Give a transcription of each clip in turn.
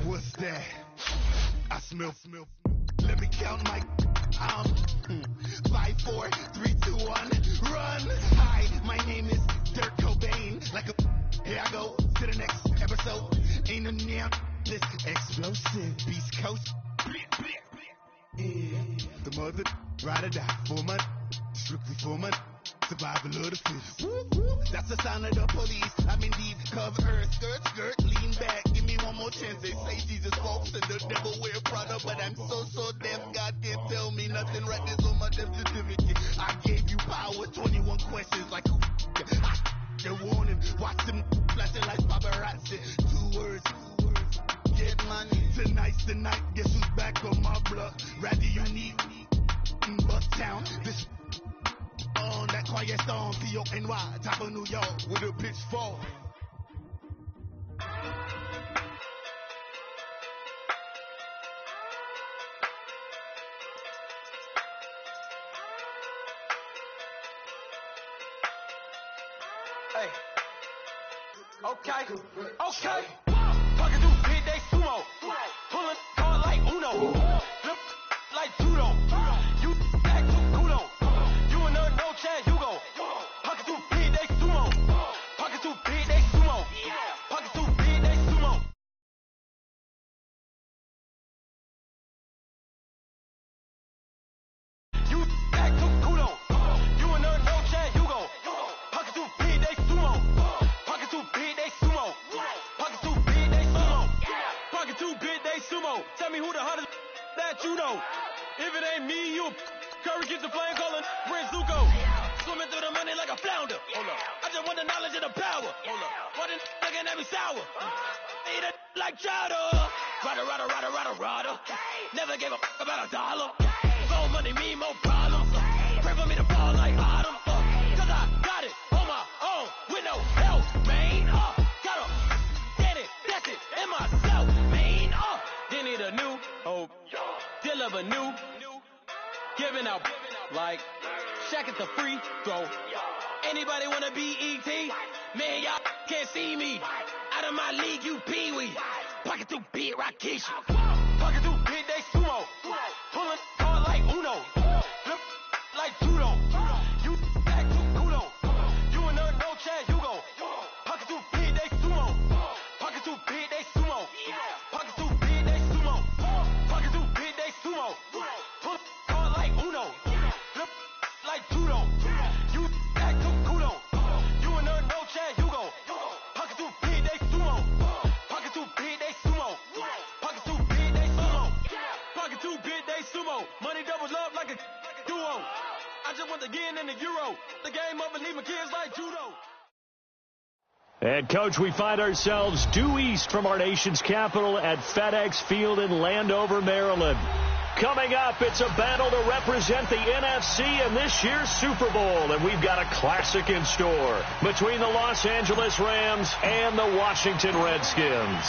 What's that? I smell. Let me count my. 5, 4, 3, 2, 1, run. Hi, my name is Dirk Cobain. Like a. Here I go to the next episode. Ain't no damn this explosive Beast Coast. Yeah. The mother ride or die for money, strictly for money. Survival of the fittest. That's the sound of the police. I'm indeed cover earth, skirt, lean back. Give me one more chance. They say Jesus walks and the devil wear Prada, but I'm so deaf. God can't tell me nothing. Right this on my death certificate. I gave you power. 21 questions like the warning. Watch them flashing like paparazzi. 2 words. Get money. Tonight's the night. Guess who's back on my block? Rather unique. Bucktown. This. On that quiet storm, P-O-N-Y, top of New York, with a pitchfork. Hey. Okay. Talking through big day sumo. Pulling hard like Uno. Flip like judo. You back to Kudo. No chance, you go. Pocket too big, they sumo. Pocket too big, they sumo. Pocket too big, they sumo. You back to Kudo. You and her, no chance, you go. Pocket too big, they sumo. Pocket too big, they sumo. Pocket too big, they sumo. Pocket too big, they sumo. Tell me who the hottest that you know. If it ain't me, you. Curry gets the flame calling, Prince Zuko. Swimming through the money like a flounder. Hold up. I just want the knowledge and the power. Hold up. Why the looking at me sour? Eat it like chowder. Rada. Never gave a about $1. More money, me, more problems. Pray for me to fall like autumn. Cause I got it on my own with no help, man. Gotta get it, that's it, in myself, man. Then need a new hope. Deal of a new. Giving out like Shaq at the free throw. Anybody wanna be E.T.? Man, y'all can't see me. Out of my league, you pee-wee. Pocket too big, Rakishi. Pocket too big, they sumo. Pulling hard like Uno. Flip like judo. You back to Kudo. You and her, no chance, you go. Pocket too big, they sumo. Pocket too big, they sumo. Pocket too big, they sumo. Pocket too big, they sumo. Pull hard like Uno. Flip like judo. You back to Kudo. You and her, no chance, you go. Pocket too big, they sumo. Pocket too big, they sumo. Pocket too big, they sumo. Pocket too big, they sumo. Money doubles up like a duo. I just want to get in the Euro. The game of believing kids like judo. And, Coach, we find ourselves due east from our nation's capital at FedEx Field in Landover, Maryland. Coming up, it's a battle to represent the NFC in this year's Super Bowl, and we've got a classic in store between the Los Angeles Rams and the Washington Redskins.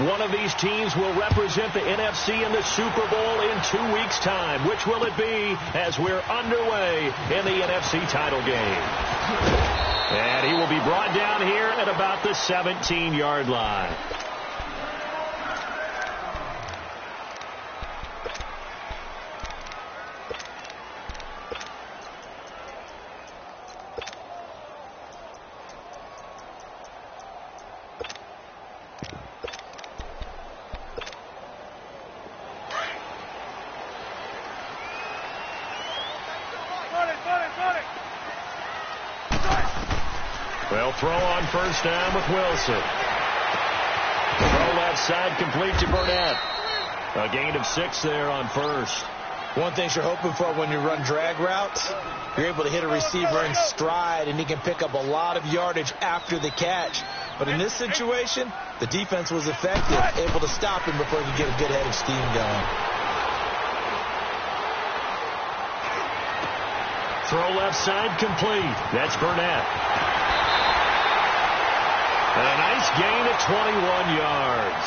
One of these teams will represent the NFC in the Super Bowl in 2 weeks' time. Which will it be as we're underway in the NFC title game? And he will be brought down here at about the 17-yard line. They'll throw on first down with Wilson. Throw left side complete to Burnett. A gain of 6 there on first. One thing you're hoping for when you run drag routes, you're able to hit a receiver in stride, and he can pick up a lot of yardage after the catch. But in this situation, the defense was effective, able to stop him before he could get a good head of steam going. Throw left side complete. That's Burnett. And a nice gain of 21 yards.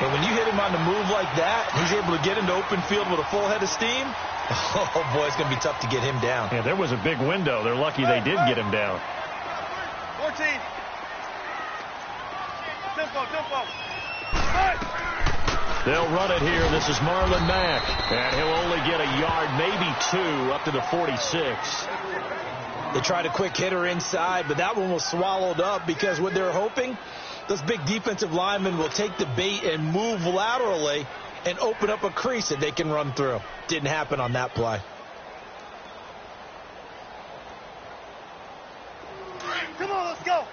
But when you hit him on the move like that, he's able to get into open field with a full head of steam. Oh, boy, it's going to be tough to get him down. Yeah, there was a big window. They're lucky they did get him down. 14. Tempo. They'll run it here. This is Marlon Mack. And he'll only get a yard, maybe 2, up to the 46. They tried a quick hitter inside, but that one was swallowed up because what they're hoping, those big defensive linemen will take the bait and move laterally and open up a crease that they can run through. Didn't happen on that play. Come on, let's go.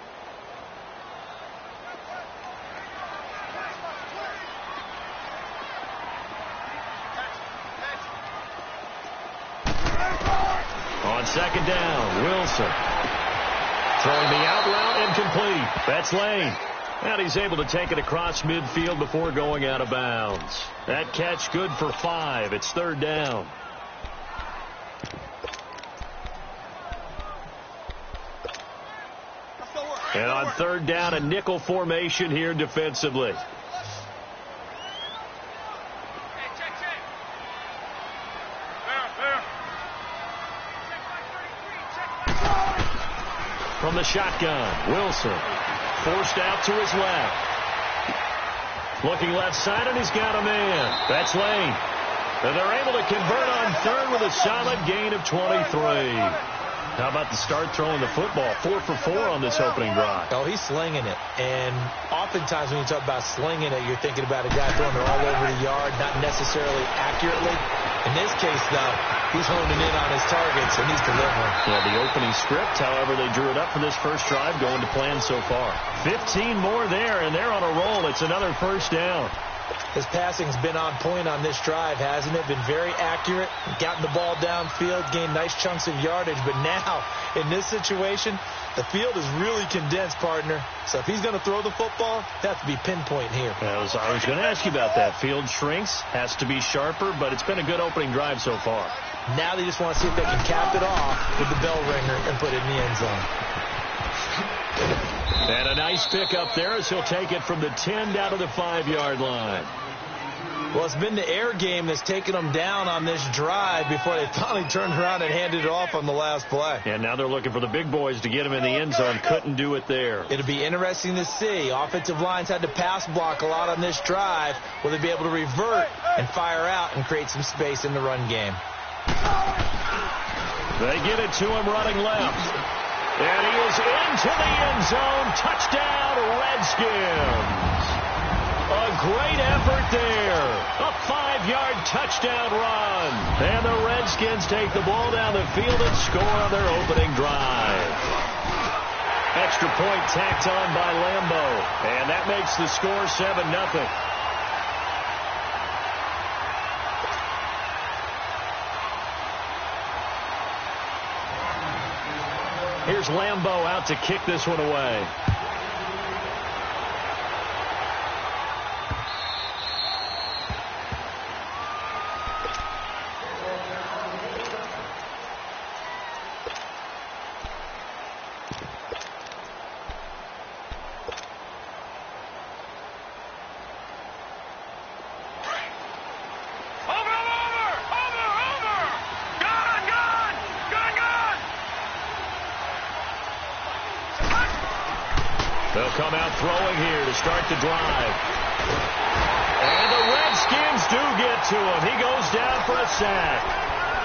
On second down, Wilson. Throwing the out route, incomplete. That's Lane. And he's able to take it across midfield before going out of bounds. That catch good for 5. It's third down. And on third down, a nickel formation here defensively. From the shotgun, Wilson forced out to his left. Looking left side, and he's got a man. That's Lane. And they're able to convert on third with a solid gain of 23. How about the start throwing the football? 4 for 4 on this opening drive. Oh, he's slinging it. And oftentimes when you talk about slinging it, you're thinking about a guy throwing it all over the yard, not necessarily accurately. In this case, though, he's honing in on his targets, and he's delivering. Yeah, the opening script, however, they drew it up for this first drive, going to plan so far. 15 more there, and they're on a roll. It's another first down. His passing's been on point on this drive, hasn't it? Been very accurate, gotten the ball downfield, gained nice chunks of yardage. But now, in this situation, the field is really condensed, partner. So if he's going to throw the football, it has to be pinpoint here. I was going to ask you about that. Field shrinks, has to be sharper, but it's been a good opening drive so far. Now they just want to see if they can cap it off with the bell ringer and put it in the end zone. And a nice pickup there as he'll take it from the 10 down to the 5-yard line. Well, it's been the air game that's taken them down on this drive before they finally turned around and handed it off on the last play. And now they're looking for the big boys to get him in the end zone. Couldn't do it there. It'll be interesting to see. Offensive lines had to pass block a lot on this drive. Will they be able to revert and fire out and create some space in the run game? They get it to him running left. And he is into the end zone. Touchdown, Redskins. A great effort there. A 5-yard touchdown run. And the Redskins take the ball down the field and score on their opening drive. Extra point tacked on by Lambo. And that makes the score 7-0. Here's Lambo out to kick this one away. They'll come out throwing here to start the drive. And the Redskins do get to him. He goes down for a sack.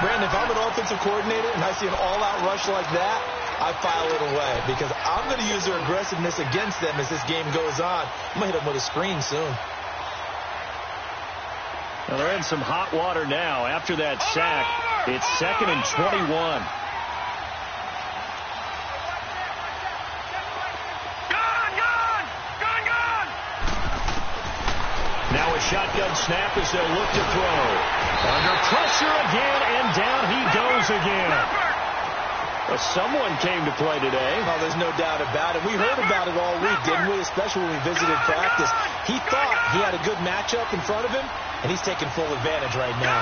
Brandon, if I'm an offensive coordinator and I see an all-out rush like that, I file it away because I'm going to use their aggressiveness against them as this game goes on. I'm going to hit them with a screen soon. Well, they're in some hot water now. After that sack, it's 2nd and 21. Now a shotgun snap as they look to throw. Under pressure again, and down he goes again. Well, someone came to play today. Oh, there's no doubt about it. We heard about it all week, didn't we? Especially when we visited practice. He thought he had a good matchup in front of him, and he's taking full advantage right now.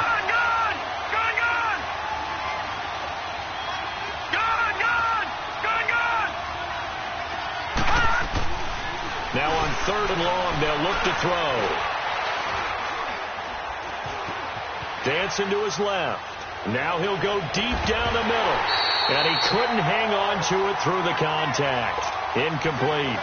Now on 3rd and long, they'll look to throw. Dancing to his left. Now he'll go deep down the middle. And he couldn't hang on to it through the contact. Incomplete.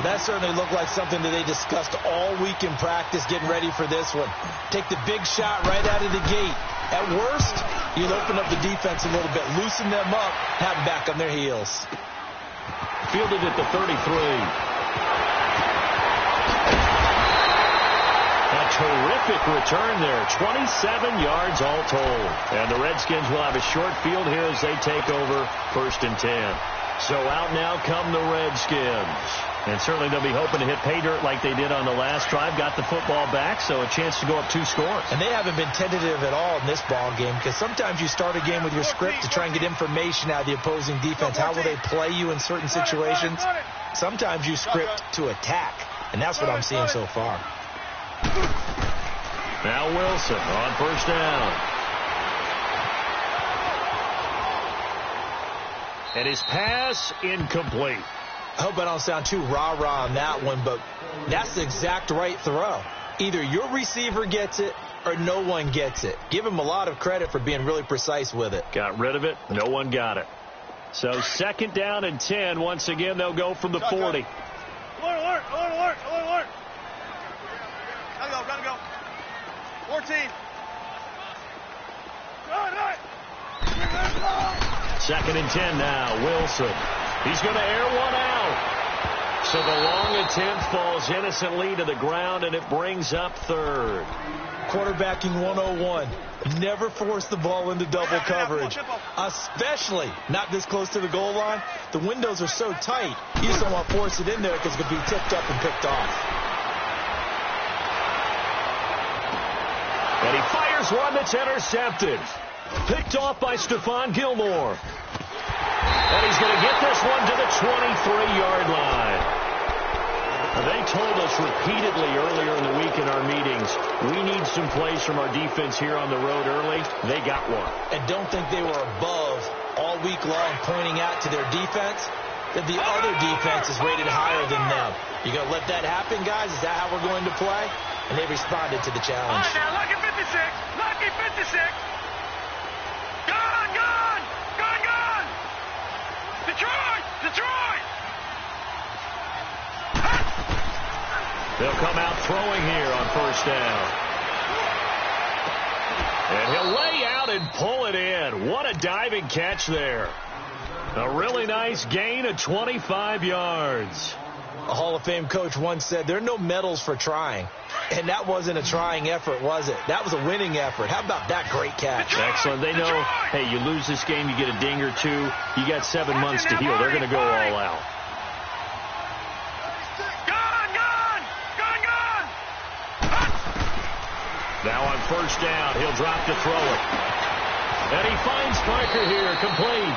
Well, that certainly looked like something that they discussed all week in practice getting ready for this one. Take the big shot right out of the gate. At worst, you'll open up the defense a little bit, loosen them up, have them back on their heels. Fielded at the 33. A terrific return there. 27 yards all told. And the Redskins will have a short field here as they take over 1st and 10. So out now come the Redskins. And certainly they'll be hoping to hit pay dirt like they did on the last drive. Got the football back, so a chance to go up 2 scores. And they haven't been tentative at all in this ball game, because sometimes you start a game with your script to try and get information out of the opposing defense. How will they play you in certain situations? Sometimes you script to attack, and that's what I'm seeing so far. Now Wilson on 1st down. And his pass incomplete. I hope I don't sound too rah-rah on that one, but that's the exact right throw. Either your receiver gets it or no one gets it. Give him a lot of credit for being really precise with it. Got rid of it. No one got it. So 2nd down and 10. Once again, they'll go from the 40. Alert, alert, alert, alert, alert. Gotta go. 14. Run. 2nd and 10 now. Wilson. He's going to air one out. So the long attempt falls innocently to the ground, and it brings up 3rd. Quarterbacking 101. Never force the ball into double coverage, especially not this close to the goal line. The windows are so tight, you just don't want to force it in there because it could be tipped up and picked off. And he fires one that's intercepted. Picked off by Stephon Gilmore. And he's going to get this one to the 23-yard line. They told us repeatedly earlier in the week in our meetings, we need some plays from our defense here on the road early. They got one. And don't think they were above all week long pointing out to their defense that the other defense is rated higher than them. You going to let that happen, guys? Is that how we're going to play? And they responded to the challenge. All right, now, lucky 56. Lucky 56. Gone. Detroit. They'll come out throwing here on 1st down. And he'll lay out and pull it in. What a diving catch there. A really nice gain of 25 yards. A Hall of Fame coach once said, there are no medals for trying. And that wasn't a trying effort, was it? That was a winning effort. How about that great catch? Excellent. They know, hey, you lose this game, you get a ding or two. You got 7 months to heal. They're going to go all out. Gone. Now on 1st down, he'll drop to throw it. And he finds Parker here, complete.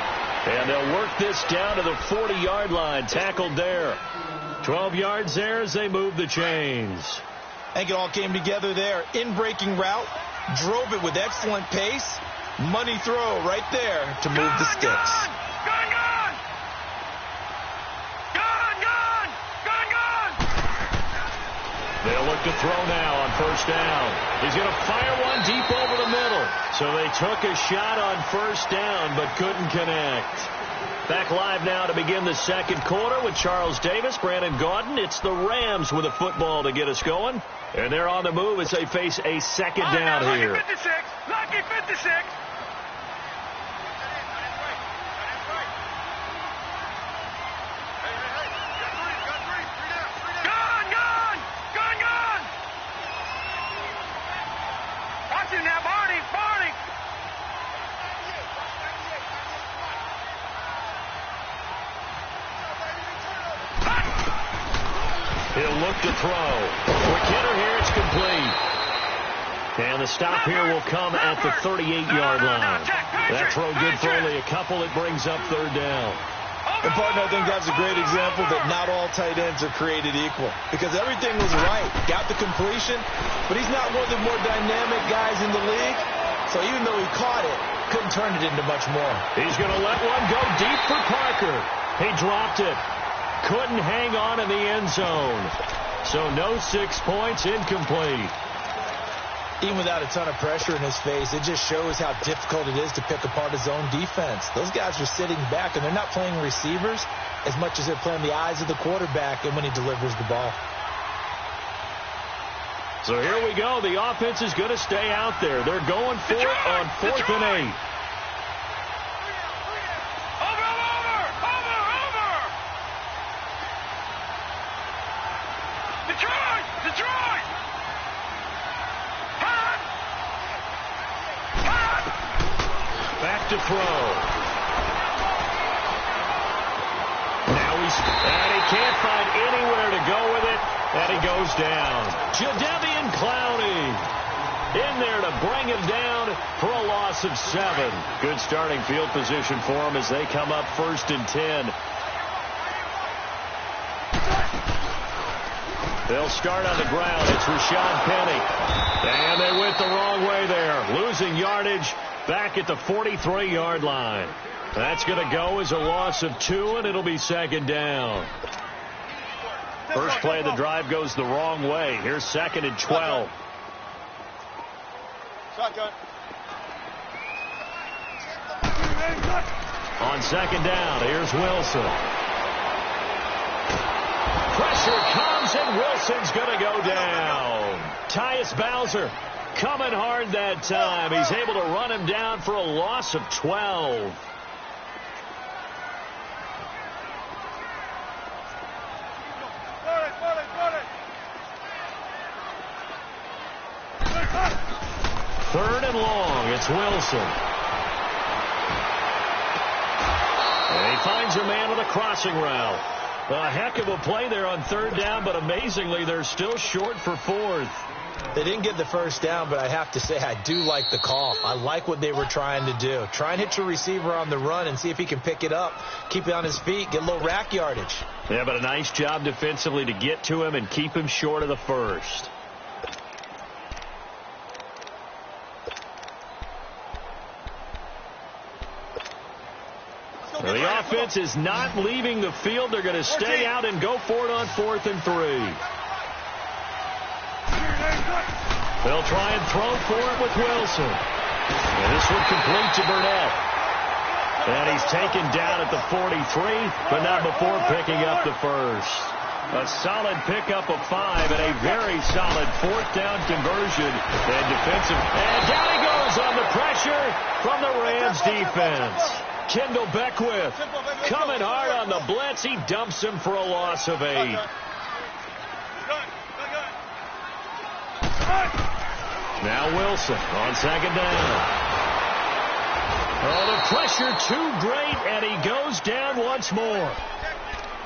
And they'll work this down to the 40-yard line, tackled there. 12 yards there as they move the chains. I think it all came together there. In-breaking route, drove it with excellent pace. Money throw right there to move the sticks. Gone. They'll look to throw now on 1st down. He's going to fire one deep over the middle. So they took a shot on 1st down but couldn't connect. Back live now to begin the 2nd quarter with Charles Davis, Brandon Gaudin. It's the Rams with a football to get us going. And they're on the move as they face a 2nd down here. Lucky 56. Gone. Watch him now, Barney. He'll look to throw. Quick hitter here, it's complete. And the stop here will come at the 38-yard line. That throw good for only a couple. It brings up 3rd down. And, partner, I think that's a great example that not all tight ends are created equal. Because everything was right. Got the completion, but he's not one of the more dynamic guys in the league. So even though he caught it, couldn't turn it into much more. He's going to let one go deep for Parker. He dropped it. Couldn't hang on in the end zone. So no 6 points, incomplete. Even without a ton of pressure in his face, it just shows how difficult it is to pick apart his own defense. Those guys are sitting back, and they're not playing receivers. as much as they're playing the eyes of the quarterback and when he delivers the ball. So here we go. The offense is going to stay out there. They're going for it on 4th and 8. Back to throw. Now and he can't find anywhere to go with it, and he goes down. Jadeveon Clowney in there to bring him down for a loss of 7. Good starting field position for him as they come up 1st and 10. They'll start on the ground. It's Rashad Penny. And they went the wrong way there. Losing yardage back at the 43-yard line. That's going to go as a loss of 2, and it'll be 2nd down. First play of the drive goes the wrong way. Here's 2nd and 12. On 2nd down, here's Wilson. Pressure comes, and Wilson's going to go down. Tyus Bowser coming hard that time. He's able to run him down for a loss of 12. Third and long. It's Wilson. And he finds a man with a crossing route. A heck of a play there on 3rd down, but amazingly, they're still short for 4th. They didn't get the first down, but I have to say I do like the call. I like what they were trying to do. Try and hit your receiver on the run and see if he can pick it up, keep it on his feet, get a little rack yardage. Yeah, but a nice job defensively to get to him and keep him short of the first. Well, the offense is not leaving the field. They're going to stay out and go for it on 4th and 3. They'll try and throw for it with Wilson. And this one complete to Burnett. And he's taken down at the 43, but not before picking up the first. A solid pickup of 5 and a very solid 4th down conversion. And defensive. And down he goes on the pressure from the Rams defense. Kendall Beckwith coming hard on the blitz. He dumps him for a loss of 8. Now Wilson on 2nd down. Oh, the pressure too great, and he goes down once more.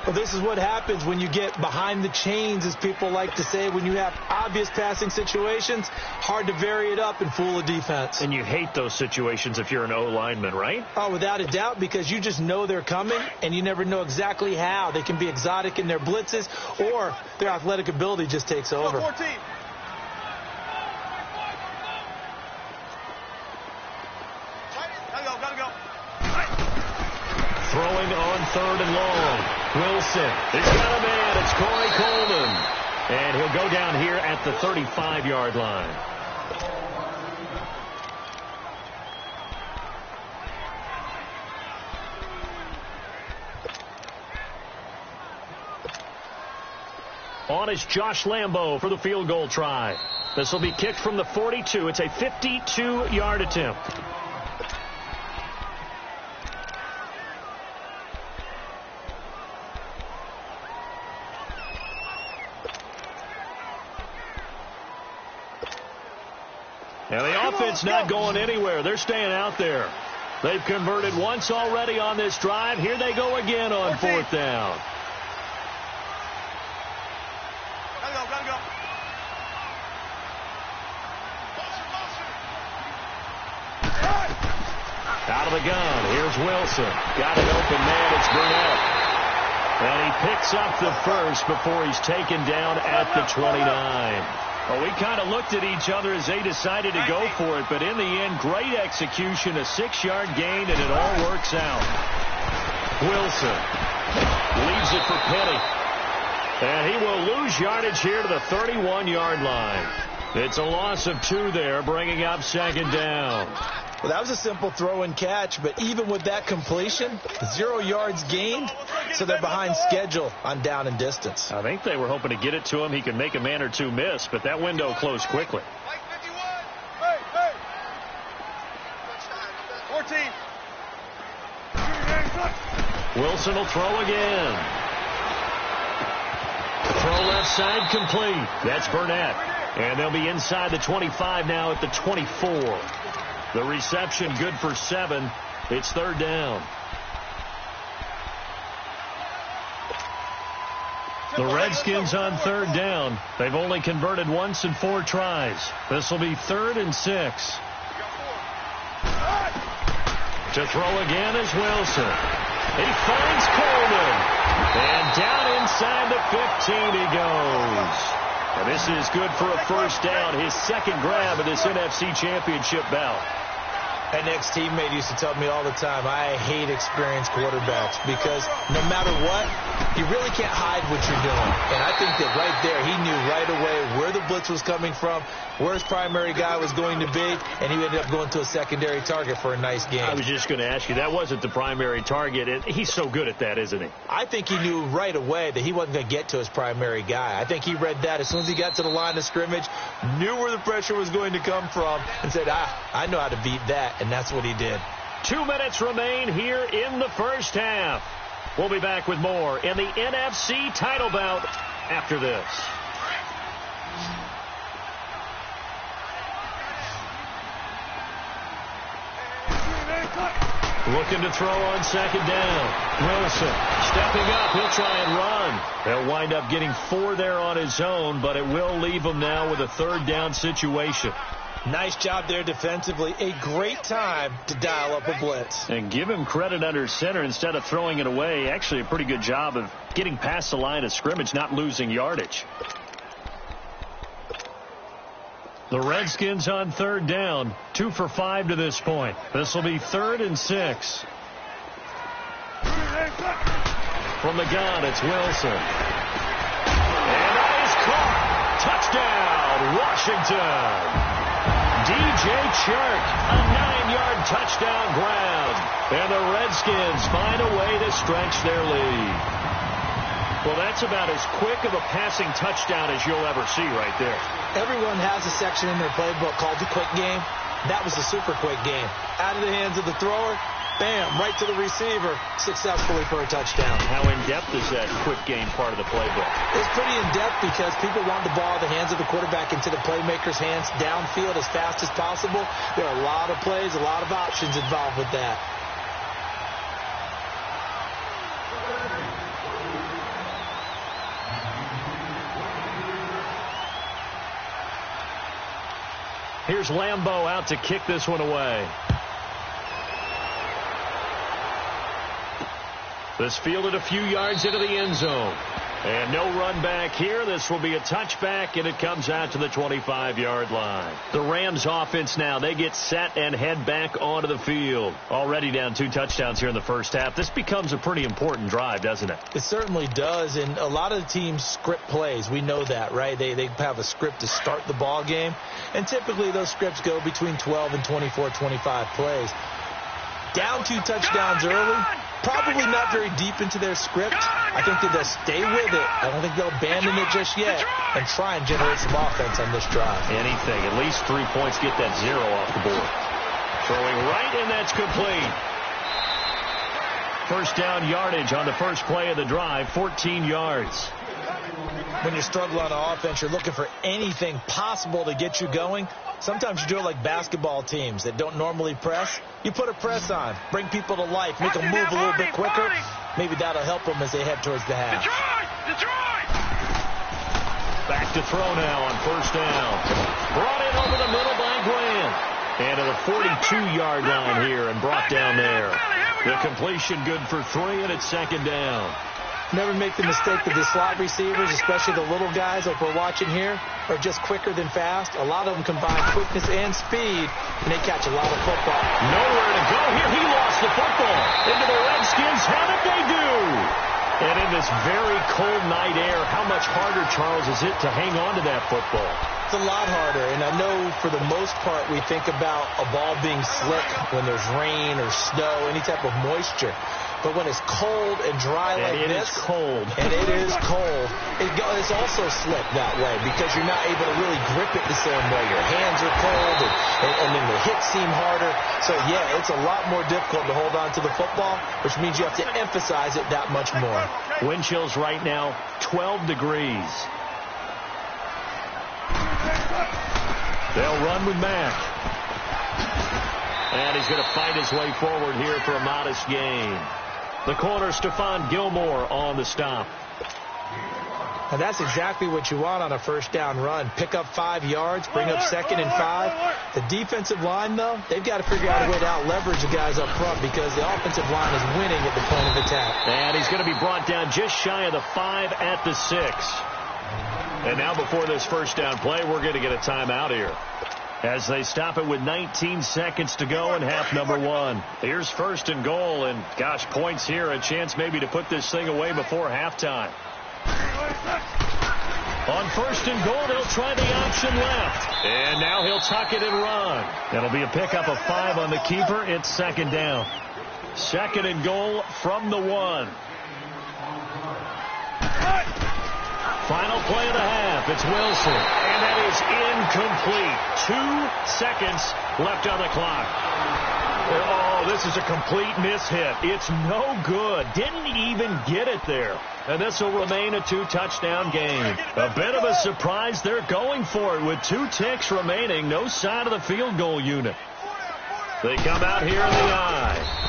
Well, this is what happens when you get behind the chains, as people like to say. When you have obvious passing situations, hard to vary it up and fool a defense. And you hate those situations if you're an O-lineman, right? Oh, without a doubt, because you just know they're coming, and you never know exactly how. They can be exotic in their blitzes, or their athletic ability just takes over. 14. Throwing on 3rd and long. Wilson. He's got a man. It's Corey Coleman. And he'll go down here at the 35-yard line. On is Josh Lambo for the field goal try. This will be kicked from the 42. It's a 52-yard attempt. And the offense not going anywhere. They're staying out there. They've converted once already on this drive. Here they go again on 4th down. Gotta go. Out of the gun. Here's Wilson. Got an open man. It's Burnett. And he picks up the first before he's taken down at the 29. Well, we kind of looked at each other as they decided to go for it, but in the end, great execution, a 6-yard gain, and it all works out. Wilson leaves it for Penny. And he will lose yardage here to the 31-yard line. It's a loss of 2 there, bringing up 2nd down. Well, that was a simple throw and catch, but even with that completion, 0 yards gained, so they're behind schedule on down and distance. I think they were hoping to get it to him. He could make a man or two miss, but that window closed quickly. 14. Wilson will throw again. Throw left side complete. That's Burnett. And they'll be inside the 25 now at the 24. The reception good for 7. It's third down. The Redskins on third down. They've only converted once in 4 tries. This will be 3rd and 6. To throw again is Wilson. He finds Coleman. And down inside the 15 he goes. And this is good for a first down. His second grab of this NFC Championship bout. An ex-teammate used to tell me all the time, I hate experienced quarterbacks because no matter what, you really can't hide what you're doing. And I think that right there, he knew right away where the blitz was coming from, where his primary guy was going to be, and he ended up going to a secondary target for a nice game. I was just going to ask you, that wasn't the primary target. He's so good at that, isn't he? I think he knew right away that he wasn't going to get to his primary guy. I think he read that as soon as he got to the line of scrimmage, knew where the pressure was going to come from, and said, I know how to beat that. And that's what he did. 2 minutes remain here in the first half. We'll be back with more in the NFC title bout after this. Looking to throw on second down. Wilson stepping up. He'll try and run. They'll wind up getting 4 there on his own, but it will leave him now with a third down situation. Nice job there defensively. A great time to dial up a blitz. And give him credit under center instead of throwing it away. Actually a pretty good job of getting past the line of scrimmage, not losing yardage. The Redskins on third down. 2 for 5 to this point. This will be 3rd and 6. From the gun, it's Wilson. And that is caught. Touchdown, Washington. DJ Chark, a 9-yard touchdown grab. And the Redskins find a way to stretch their lead. Well, that's about as quick of a passing touchdown as you'll ever see right there. Everyone has a section in their playbook called the quick game. That was a super quick game. Out of the hands of the thrower, bam, right to the receiver, successfully for a touchdown. How in-depth is that quick game part of the playbook? It's pretty in-depth because people want the ball in the hands of the quarterback into the playmaker's hands downfield as fast as possible. There are a lot of plays, a lot of options involved with that. Here's Lambeau out to kick this one away. This fielded a few yards into the end zone. And no run back here. This will be a touchback, and it comes out to the 25-yard line. The Rams offense now, they get set and head back onto the field. Already down 2 touchdowns here in the first half. This becomes a pretty important drive, doesn't it? It certainly does, and a lot of the teams script plays. We know that, right? They have a script to start the ball game, and typically those scripts go between 12 and 24, 25 plays. Down 2 touchdowns early. Probably not very deep into their script. I think that they'll stay with it. I don't think they'll abandon it just yet and try and generate some offense on this drive. Anything. At least 3 points, get that 0 off the board. Throwing right, and that's complete. First down yardage on the first play of the drive, 14 yards. When you struggle on offense, you're looking for anything possible to get you going. Sometimes you do it like basketball teams that don't normally press. You put a press on, bring people to life, make them move a little bit quicker. Maybe that'll help them as they head towards the half. Back to throw now on first down. Brought in over the middle by Grant. And to the 42-yard line here and brought down there. The completion good for 3, and it's second down. Never make the mistake that the slot receivers, especially the little guys like we're watching here, are just quicker than fast. A lot of them combine quickness and speed, and they catch a lot of football. Nowhere to go here. He lost the football. Into the Redskins. How did they do? And in this very cold night air, how much harder, Charles, is it to hang on to that football? It's a lot harder, and I know for the most part we think about a ball being slick when there's rain or snow, any type of moisture. But when it's cold and dry like this, it's cold. And it is cold, it's also slick that way because you're not able to really grip it the same way. Your hands are cold, and then the hits seem harder. So, yeah, it's a lot more difficult to hold on to the football, which means you have to emphasize it that much more. Wind chills right now, 12 degrees. They'll run with Mack. And he's going to fight his way forward here for a modest gain. The corner, Stephon Gilmore on the stop. And that's exactly what you want on a first down run. Pick up 5 yards, bring up 2nd and 5. The defensive line, though, they've got to figure out a way to out-leverage the guys up front because the offensive line is winning at the point of attack. And he's going to be brought down just shy of the 5 at the 6. And now before this first down play, we're going to get a timeout here as they stop it with 19 seconds to go in half number 1. Here's 1st and goal, and gosh, points here, a chance maybe to put this thing away before halftime. On 1st and goal, they'll try the option left. And now he'll tuck it and run. That'll be a pickup of 5 on the keeper. It's 2nd down. 2nd and goal from the 1. Final play of the half. It's Wilson. And that is incomplete. 2 seconds left on the clock. Oh, this is a complete mishit. It's no good. Didn't even get it there. And this will remain a 2-touchdown game. A bit of a surprise. They're going for it with 2 ticks remaining. No sign of the field goal unit. They come out here in the eye.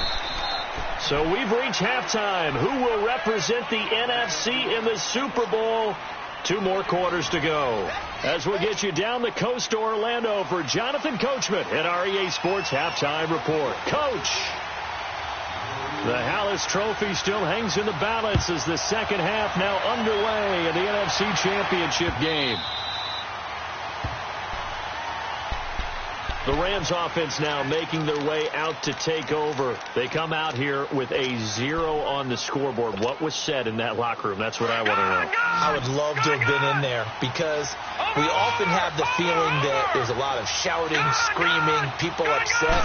So we've reached halftime. Who will represent the NFC in the Super Bowl? 2 more quarters to go. As we get you down the coast to Orlando for Jonathan Coachman at our EA Sports Halftime Report. Coach, the Hallis Trophy still hangs in the balance as the second half now underway in the NFC Championship game. The Rams offense now making their way out to take over. They come out here with a 0 on the scoreboard. What was said in that locker room? That's what I want to know. I would love to have been in there because we often have the feeling that there's a lot of shouting, screaming, people upset.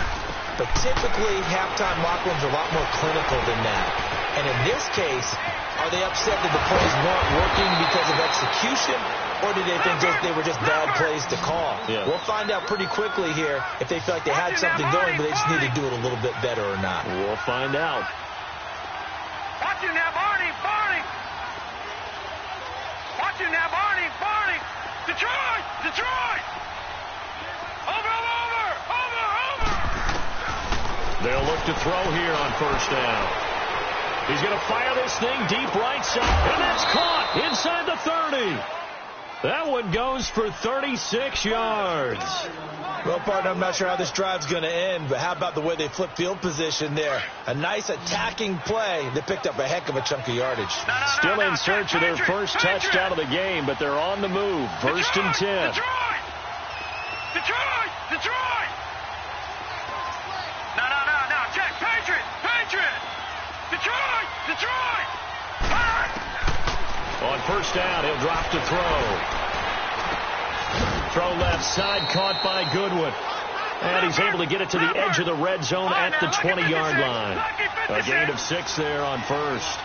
But typically, halftime locker rooms are a lot more clinical than that. And in this case, are they upset that the plays weren't working because of execution? Or did they think they were just bad plays to call? Yeah. We'll find out pretty quickly here if they feel like they had something going, but they just need to do it a little bit better or not. We'll find out. Watch him now, Barney, Barney. Watch him now, Barney, Barney. Detroit, Detroit. Over. They'll look to throw here on first down. He's going to fire this thing deep right side, and that's caught inside the 30. That one goes for 36 yards. Well, partner, I'm not sure how this drive's going to end, but how about the way they flip field position there? A nice attacking play. They picked up a heck of a chunk of yardage. Still in search of their first touchdown of the game, but they're on the move. 1st and 10. Detroit. No. Check. Patriot. Detroit. On first down, he'll drop to throw. Throw left side, caught by Goodwin. And he's able to get it to the edge of the red zone at the 20-yard line. A gain of 6 there on first.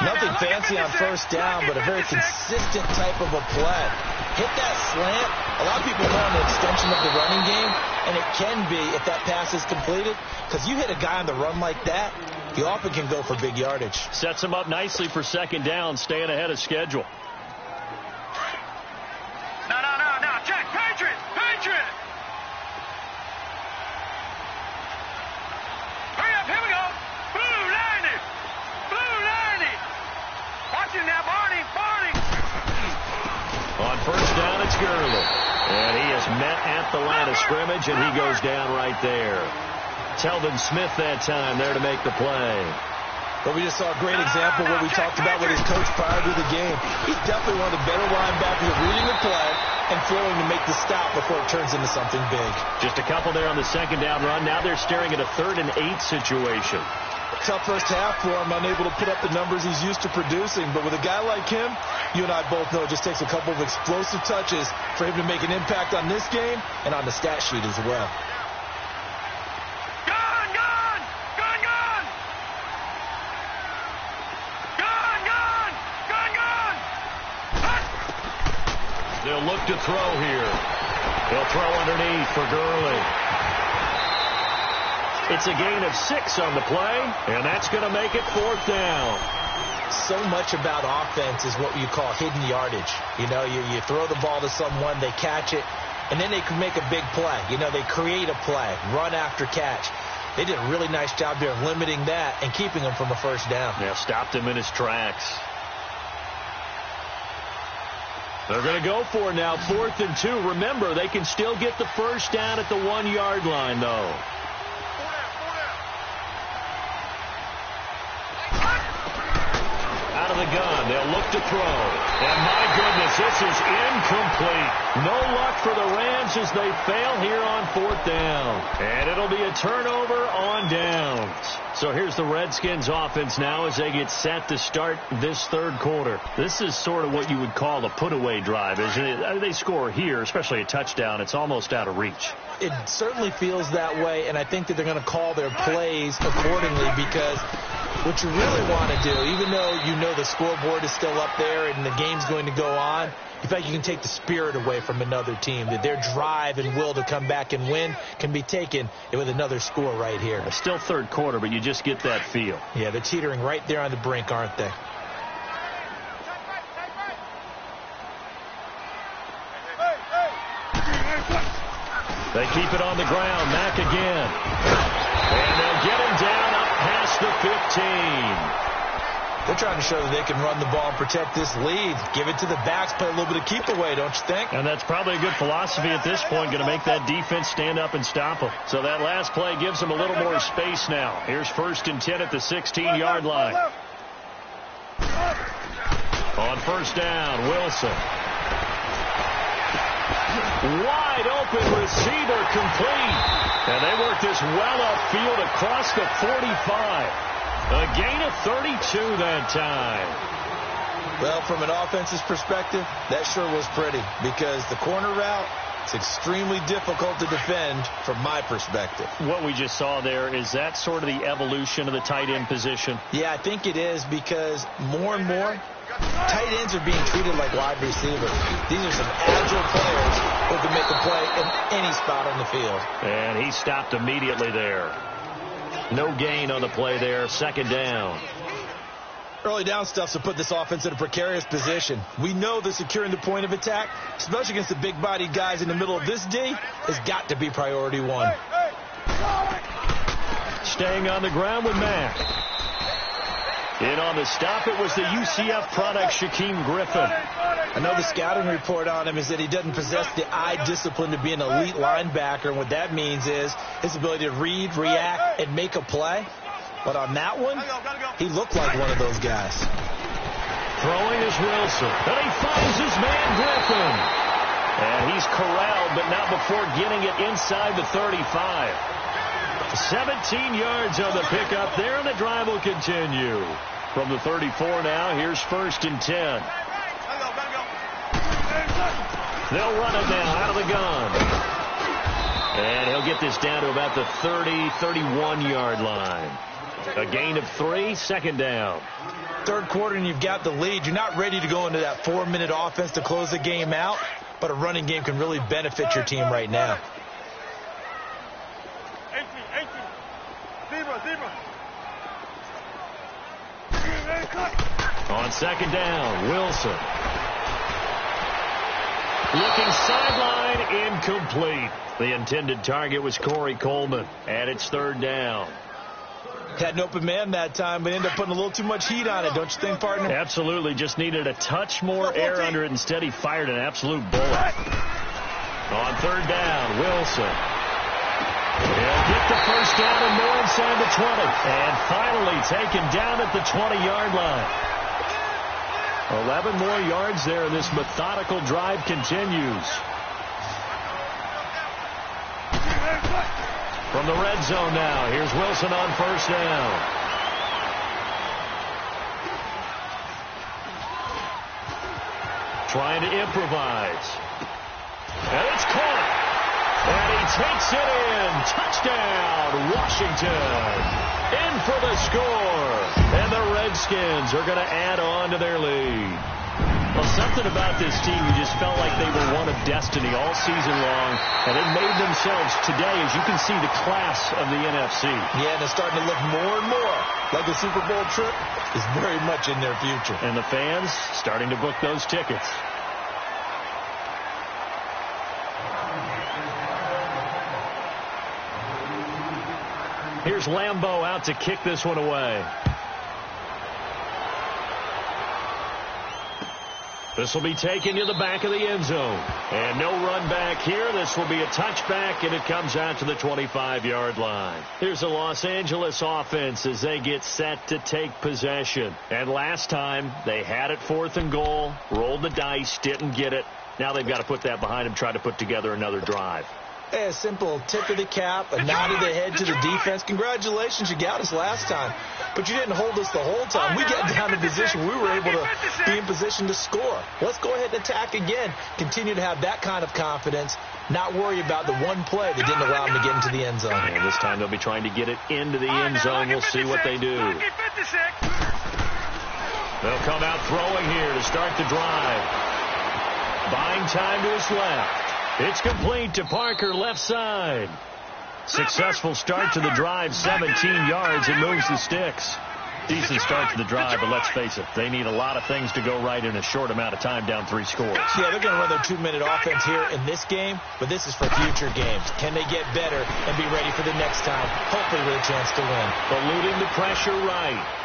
Nothing fancy on first down, but a very consistent type of a play. Hit that slant. A lot of people call it an extension of the running game, and it can be if that pass is completed, because you hit a guy on the run like that, he often can go for big yardage. Sets him up nicely for second down, staying ahead of schedule. No. Check. Patriot. Hurry up. Here we go. Blue line. Watch him now, Barney. On first down, it's Gurley. And he is met at the line of scrimmage, and he goes down right there. Telvin Smith that time there to make the play. But we just saw a great example of what we talked about with his coach prior to the game. He's definitely one of the better linebackers at reading the play and throwing to make the stop before it turns into something big. Just a couple there on the second down run. Now they're staring at a 3rd and 8 situation. Tough first half for him, unable to put up the numbers he's used to producing. But with a guy like him, you and I both know it just takes a couple of explosive touches for him to make an impact on this game and on the stat sheet as well. They'll look to throw here. He'll throw underneath for Gurley. It's a gain of 6 on the play, and that's going to make it 4th down. So much about offense is what you call hidden yardage. You know, you throw the ball to someone, they catch it, and then they can make a big play. You know, they create a play, run after catch. They did a really nice job there of limiting that and keeping him from a first down. Yeah, stopped him in his tracks. They're going to go for it now, 4th and 2. Remember, they can still get the first down at the 1-yard line, though. Out of the gun, they'll look to throw. And my goodness, this is incomplete. No luck for the Rams as they fail here on 4th down. And it'll be a turnover on downs. So here's the Redskins offense now as they get set to start this 3rd quarter. This is sort of what you would call a put-away drive, isn't it? They score here, especially a touchdown. It's almost out of reach. It certainly feels that way, and I think that they're going to call their plays accordingly because what you really want to do, even though you know the scoreboard is still up there and the game's going to go on, in fact, you can take the spirit away from another team, that their drive and will to come back and win can be taken with another score right here. It's still 3rd quarter, but you just get that feel. Yeah, they're teetering right there on the brink, aren't they? They keep it on the ground. Mack again. And they'll get him down up past the 15. They're trying to show that they can run the ball and protect this lead. Give it to the backs, play a little bit of keep away, don't you think? And that's probably a good philosophy at this point, going to make that defense stand up and stop them. So that last play gives them a little more space now. Here's 1st and 10 at the 16-yard line. On 1st down, Wilson. Wide open receiver complete. And they work this well upfield across the 45. A gain of 32 that time. Well, from an offense's perspective, that sure was pretty because the corner route is extremely difficult to defend from my perspective. What we just saw there, is that sort of the evolution of the tight end position? Yeah, I think it is because more and more tight ends are being treated like wide receivers. These are some agile players who can make a play in any spot on the field. And he stopped immediately there. No gain on the play there. 2nd down. Early down stuff to put this offense in a precarious position. We know that securing the point of attack, especially against the big-bodied guys in the middle of this D, has got to be priority 1. Staying on the ground with Mack. In on the stop, it was the UCF product, Shaquem Griffin. I know the scouting report on him is that he doesn't possess the eye discipline to be an elite linebacker, and what that means is his ability to read, react, and make a play. But on that one, he looked like one of those guys. Throwing is Wilson, and he finds his man Griffin. And he's corralled, but not before getting it inside the 35. 17 yards on the pickup there, and the drive will continue. From the 34 now, here's 1st and 10. They'll run it now out of the gun. And he'll get this down to about the 30, 31-yard line. A gain of 3, 2nd down. 3rd quarter and you've got the lead. You're not ready to go into that 4-minute offense to close the game out, but a running game can really benefit your team right now. On 2nd down, Wilson. Looking sideline, incomplete. The intended target was Corey Coleman, and it's 3rd down. Had an open man that time, but ended up putting a little too much heat on it, don't you think, partner? Absolutely. Just needed a touch more air under it. Instead, he fired an absolute bullet. On 3rd down, Wilson. He'll get the first down and more inside the 20. And finally taken down at the 20-yard line. 11 more yards there, and this methodical drive continues. From the red zone now, here's Wilson on 1st down. Trying to improvise. And it's caught. And he takes it in. Touchdown, Washington. In for the score. And the Redskins are going to add on to their lead. Well, something about this team, you just felt like they were one of destiny all season long, and it made themselves today, as you can see, the class of the NFC. Yeah, and it's starting to look more and more like the Super Bowl trip is very much in their future. And the fans starting to book those tickets. Here's Lambeau out to kick this one away. This will be taken to the back of the end zone. And no run back here. This will be a touchback, and it comes out to the 25-yard line. Here's the Los Angeles offense as they get set to take possession. And last time, they had it 4th and goal, rolled the dice, didn't get it. Now they've got to put that behind them, try to put together another drive. A simple tip of the cap, a nod of the head to the defense. Congratulations, you got us last time. But you didn't hold us the whole time. We got down in position. We were able to be in position to score. Let's go ahead and attack again. Continue to have that kind of confidence. Not worry about the one play that didn't allow them to get into the end zone. And this time they'll be trying to get it into the end zone. We'll see what they do. They'll come out throwing here to start the drive. Buying time to his left. It's complete to Parker, left side. Successful start to the drive, 17 yards. It moves the sticks. Decent start to the drive, but let's face it, they need a lot of things to go right in a short amount of time, down 3 scores. Yeah, they're going to run their 2-minute offense here in this game, but this is for future games. Can they get better and be ready for the next time, hopefully with a chance to win? Eluding the pressure right.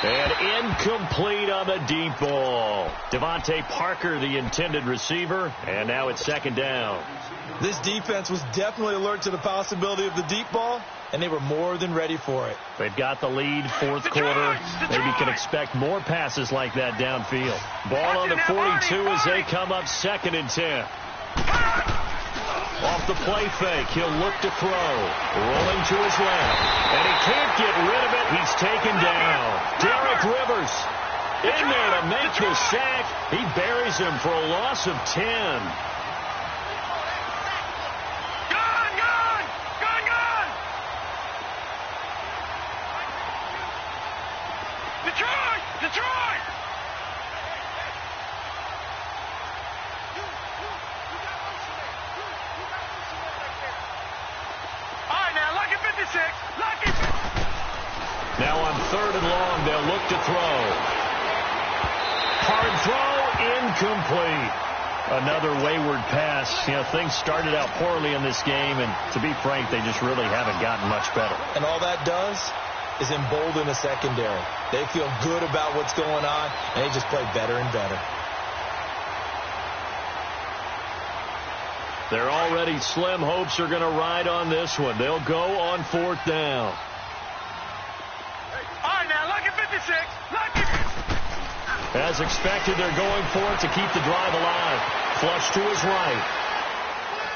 And incomplete on the deep ball. Devontae Parker, the intended receiver, and now it's 2nd down. This defense was definitely alert to the possibility of the deep ball, and they were more than ready for it. They've got the lead, 4th quarter. Maybe can expect more passes like that downfield. Ball on the 42 as they come up 2nd and 10. Off the play fake, he'll look to throw. Rolling to his left. And he can't get rid of it. He's taken down. Derek Rivers in there to make the sack. He buries him for a loss of 10. Detroit! Now on 3rd and long, they'll look to throw. Hard throw, incomplete. Another wayward pass. You know, things started out poorly in this game, and to be frank, they just really haven't gotten much better. And all that does is embolden the secondary. They feel good about what's going on, and they just play better and better. They're already slim hopes are going to ride on this one. They'll go on 4th down. All right, now, lucky 56. Lucky. As expected, they're going for it to keep the drive alive. Flush to his right.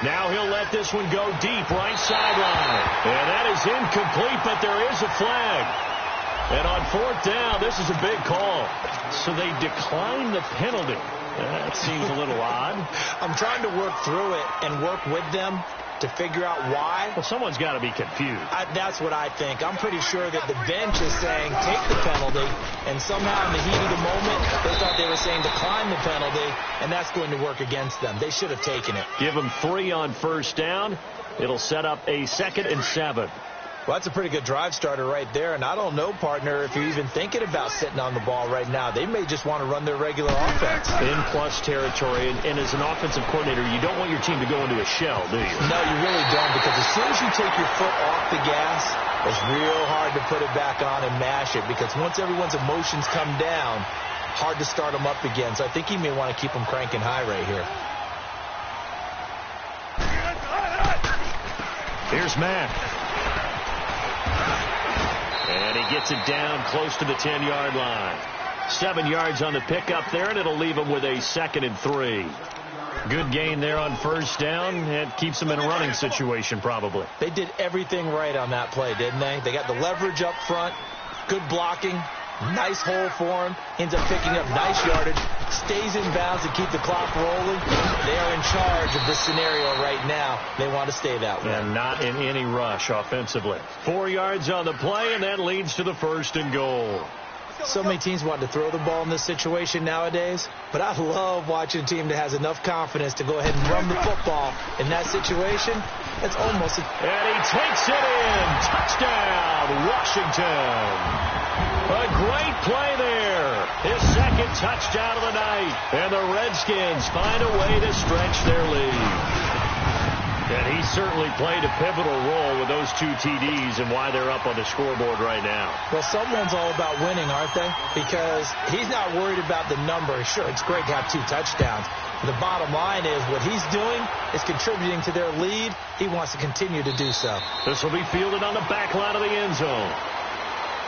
Now he'll let this one go deep, right sideline. And that is incomplete, but there is a flag. And on 4th down, this is a big call. So they decline the penalty. That seems a little odd. I'm trying to work through it and work with them to figure out why. Well, someone's got to be confused. That's what I think. I'm pretty sure that the bench is saying take the penalty, and somehow in the heat of the moment, they thought they were saying decline the penalty, and that's going to work against them. They should have taken it. Give them 3 on 1st down. It'll set up a 2nd and 7. Well, that's a pretty good drive starter right there, and I don't know, partner, if you're even thinking about sitting on the ball right now. They may just want to run their regular offense. In plus territory, and as an offensive coordinator, you don't want your team to go into a shell, do you? No, you really don't, because as soon as you take your foot off the gas, it's real hard to put it back on and mash it, because once everyone's emotions come down, hard to start them up again. So I think he may want to keep them cranking high right here. Here's Matt. And he gets it down close to the 10-yard line. 7 yards on the pickup there, and it'll leave him with a 2nd and 3. Good gain there on 1st down. It keeps them in a running situation, probably. They did everything right on that play, didn't they? They got the leverage up front, good blocking, nice hole for him, ends up picking up nice yardage, stays in bounds to keep the clock rolling. They are in charge of this scenario right now. They want to stay that way. And not in any rush offensively. 4 yards on the play, and that leads to the 1st and goal. So many teams want to throw the ball in this situation nowadays, but I love watching a team that has enough confidence to go ahead and run the football. In that situation, it's almost... And he takes it in. Touchdown, Washington. A great play there. His second touchdown of the night. And the Redskins find a way to stretch their lead. And he certainly played a pivotal role with those 2 TDs and why they're up on the scoreboard right now. Well, someone's all about winning, aren't they? Because he's not worried about the number. Sure, it's great to have 2 touchdowns. But the bottom line is what he's doing is contributing to their lead. He wants to continue to do so. This will be fielded on the back line of the end zone.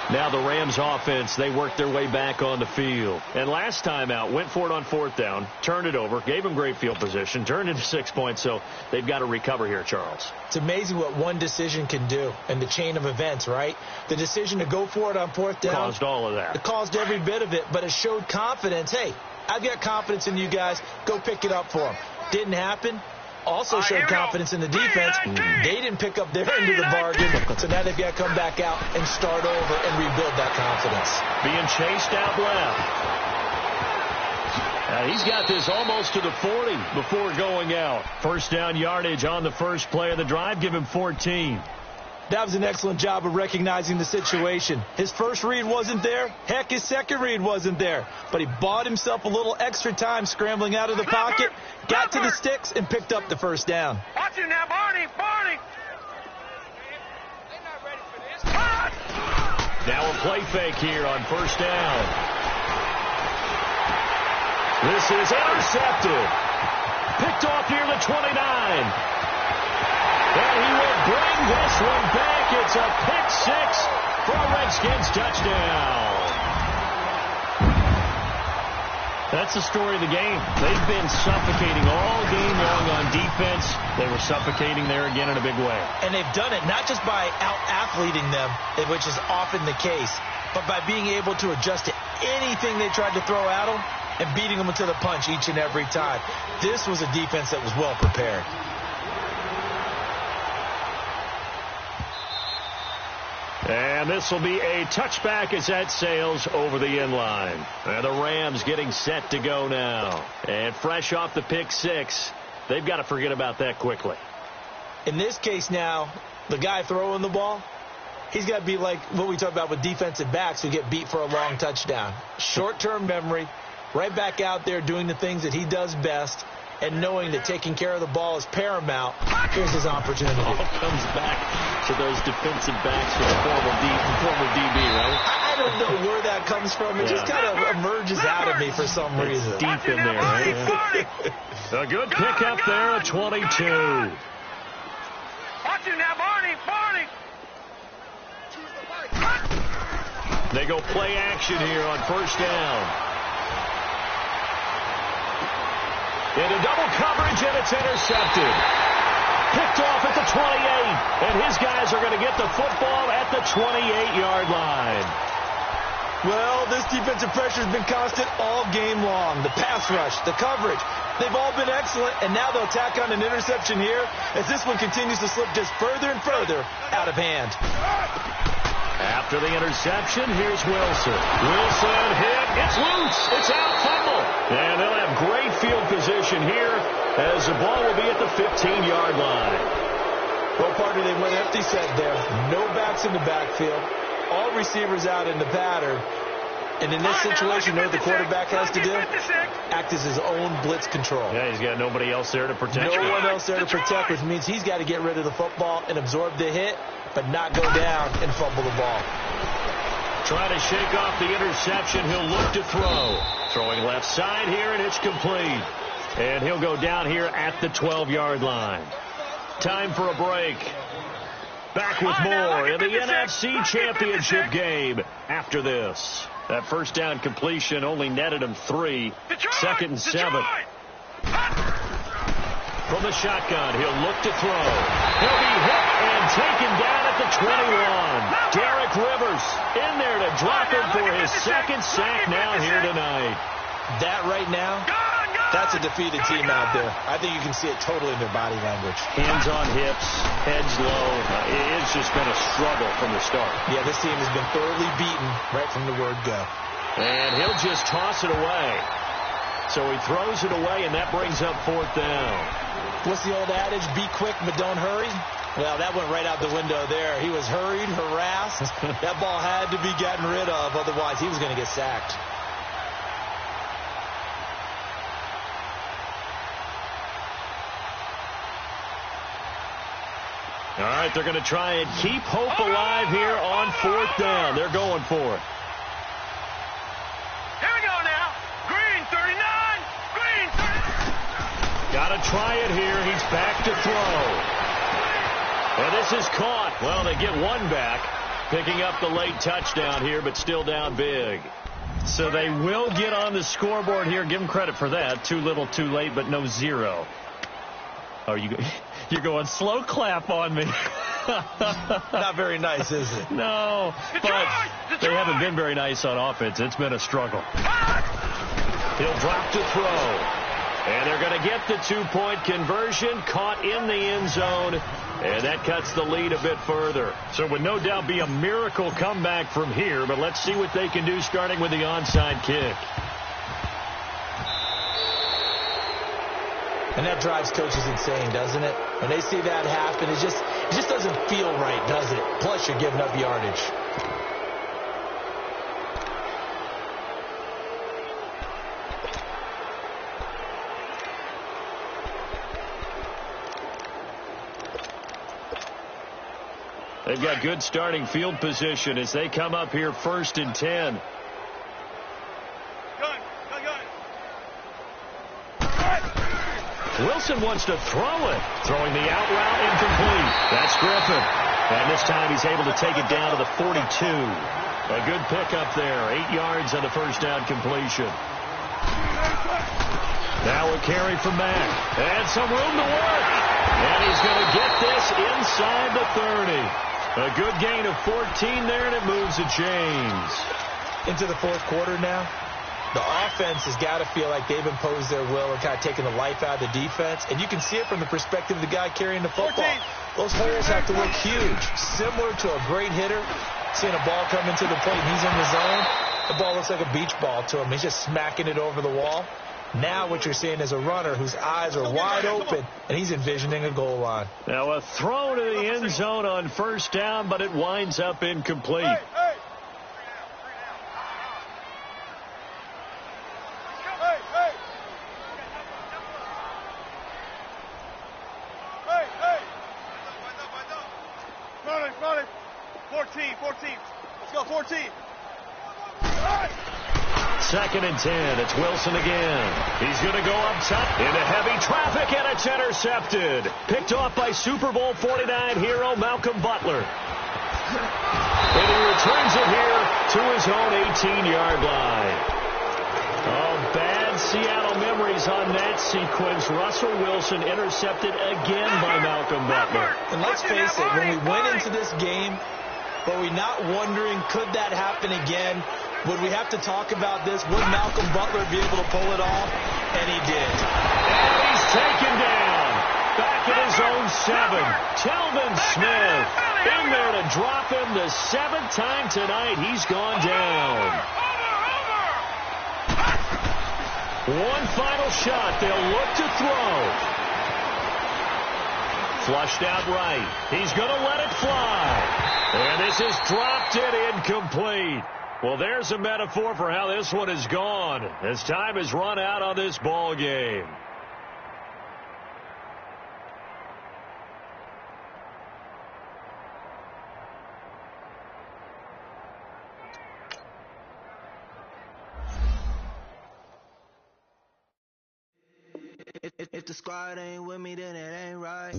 Now the Rams offense, they worked their way back on the field. And last time out, went for it on 4th down, turned it over, gave them great field position, turned into 6 points, so they've got to recover here, Charles. It's amazing what one decision can do in the chain of events, right? The decision to go for it on 4th down. Caused all of that. It caused every bit of it, but it showed confidence. Hey, I've got confidence in you guys. Go pick it up for them. Didn't happen. Also showed confidence in the defense. They didn't pick up their end of the bargain, so now they've got to come back out and start over and rebuild that confidence. Being chased out left. He's got this almost to the 40 before going out. First down yardage on the first play of the drive. Give him 14. That was an excellent job of recognizing the situation. His first read wasn't there. Heck, his second read wasn't there. But he bought himself a little extra time scrambling out of the pocket, got to the sticks, and picked up the first down. Watch it now, Barney. Now a play fake here on first down. This is intercepted. Picked off near the 29. And he will bring this one back. It's a pick 6 for a Redskins touchdown. That's the story of the game. They've been suffocating all game long on defense. They were suffocating there again in a big way. And they've done it not just by out-athleting them, which is often the case, but by being able to adjust to anything they tried to throw at them and beating them to the punch each and every time. This was a defense that was well prepared. And this will be a touchback as that sails over the end line. And the Rams getting set to go now. And fresh off the pick 6, they've got to forget about that quickly. In this case now, the guy throwing the ball, he's got to be like what we talk about with defensive backs who get beat for a long touchdown. Short-term memory, right back out there doing the things that he does best, and knowing that taking care of the ball is paramount. Here's his opportunity. All comes back to those defensive backs from former DB, right? I don't know where that comes from. It just kind of emerges out of me for some reason. It's deep in there, right? A good pickup there at 22. Watch it now, Barney. They go play action here on first down. Into double coverage, and it's intercepted. Picked off at the 28, and his guys are going to get the football at the 28-yard line. Well, this defensive pressure has been constant all game long. The pass rush, the coverage, they've all been excellent, and now they'll tack on an interception here as this one continues to slip just further and further out of hand. After the interception, here's Wilson. Wilson hit. It's loose. It's out, fumble. And they'll have great field position here as the ball will be at the 15-yard line. Well, partner, they went empty set there. No backs in the backfield. All receivers out in the pattern. And in this situation, you know what the quarterback has to do? Act as his own blitz control. Yeah, he's got nobody else there to protect him. No one else there to protect, which means he's got to get rid of the football and absorb the hit, but not go down and fumble the ball. Trying to shake off the interception. He'll look to throw. Throwing left side here, and it's complete. And he'll go down here at the 12-yard line. Time for a break. Back with more in the NFC Championship game after this. That first down completion only netted him 3. Second and 7. From the shotgun, he'll look to throw. He'll be hit and taken down at the 21. Derek Rivers in there to drop him for his second sack now here tonight. That right now That's a defeated team out there. I think you can see it totally in their body language. Hands on hips, heads low. It's just been a struggle from the start. Yeah, this team has been thoroughly beaten right from the word go. And he'll just toss it away. So he throws it away, and that brings up 4th down. What's the old adage? Be quick, but don't hurry. Well, that went right out the window there. He was hurried, harassed. That ball had to be gotten rid of. Otherwise, he was going to get sacked. All right, they're going to try and keep hope alive here on 4th down. They're going for it. Here we go now. Green 39. Green 39. Got to try it here. He's back to throw. And this is caught. Well, they get one back, picking up the late touchdown here, but still down big. So they will get on the scoreboard here. Give them credit for that. Too little, too late, but no 0. Oh, you're going slow clap on me. Not very nice, is it? No, but they haven't been very nice on offense. It's been a struggle. He'll drop to throw. And they're going to get the 2-point conversion, caught in the end zone, and that cuts the lead a bit further. So it would no doubt be a miracle comeback from here, but let's see what they can do starting with the onside kick. And that drives coaches insane, doesn't it? When they see that happen, it just doesn't feel right, does it? Plus, you're giving up yardage. They've got good starting field position as they come up here 1st and 10. Wilson wants to throw it. Throwing the out route incomplete. That's Griffin. And this time he's able to take it down to the 42. A good pickup there. 8 yards on the first down completion. Now a carry from Mack. And some room to work. And he's going to get this inside the 30. A good gain of 14 there, and it moves the chains. Into the 4th quarter now. The offense has got to feel like they've imposed their will and kind of taken the life out of the defense. And you can see it from the perspective of the guy carrying the football. Those holes have to look huge. Similar to a great hitter, seeing a ball come into the plate and he's in the zone. The ball looks like a beach ball to him. He's just smacking it over the wall. Now what you're seeing is a runner whose eyes are wide open, and he's envisioning a goal line. Now a throw to the end zone on 1st down, but it winds up incomplete. Running. 14. Let's go, 14. 2nd and 10. It's Wilson again. He's going to go up top into heavy traffic, and it's intercepted. Picked off by Super Bowl 49 hero Malcolm Butler. And he returns it here to his own 18-yard line. Oh, bad Seattle memories on that sequence. Russell Wilson intercepted again by Malcolm Butler. And let's face it, when we went into this game, were we not wondering, could that happen again? Would we have to talk about this? Would Malcolm Butler be able to pull it off? And he did. And he's taken down. Back at his own 7. Telvin Smith in there to drop him the 7th time tonight. He's gone down. One final shot. They'll look to throw. Flushed out right. He's going to let it fly. And this is dropped it incomplete. Well, there's a metaphor for how this one has gone as time has run out on this ball game. If the squad ain't with me, then it ain't right.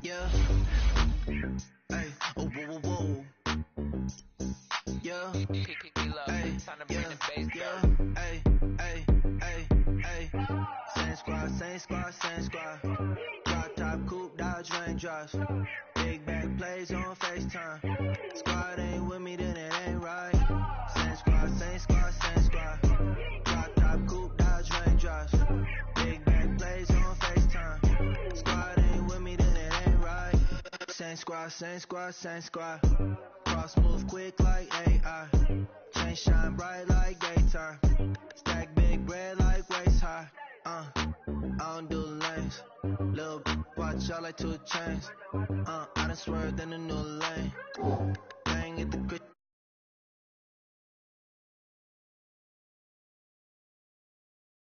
Yeah. Hey. Oh, whoa, whoa, whoa. Yeah. Hey. Yeah. Hey. Hey. Hey. Hey. Same squad. Drop top, coupe, Dodge Raindrops. Big back plays on FaceTime. Squad ain't with me, then it ain't right. Same squad. Drop top, coupe, Dodge squad, same squad, same squad. Cross move quick like AI. Chain shine bright like daytime. Stack big bread like waist high. I don't do lanes. Lil' watch out like 2 chains. I done swerved in a new lane. Bang at the grit.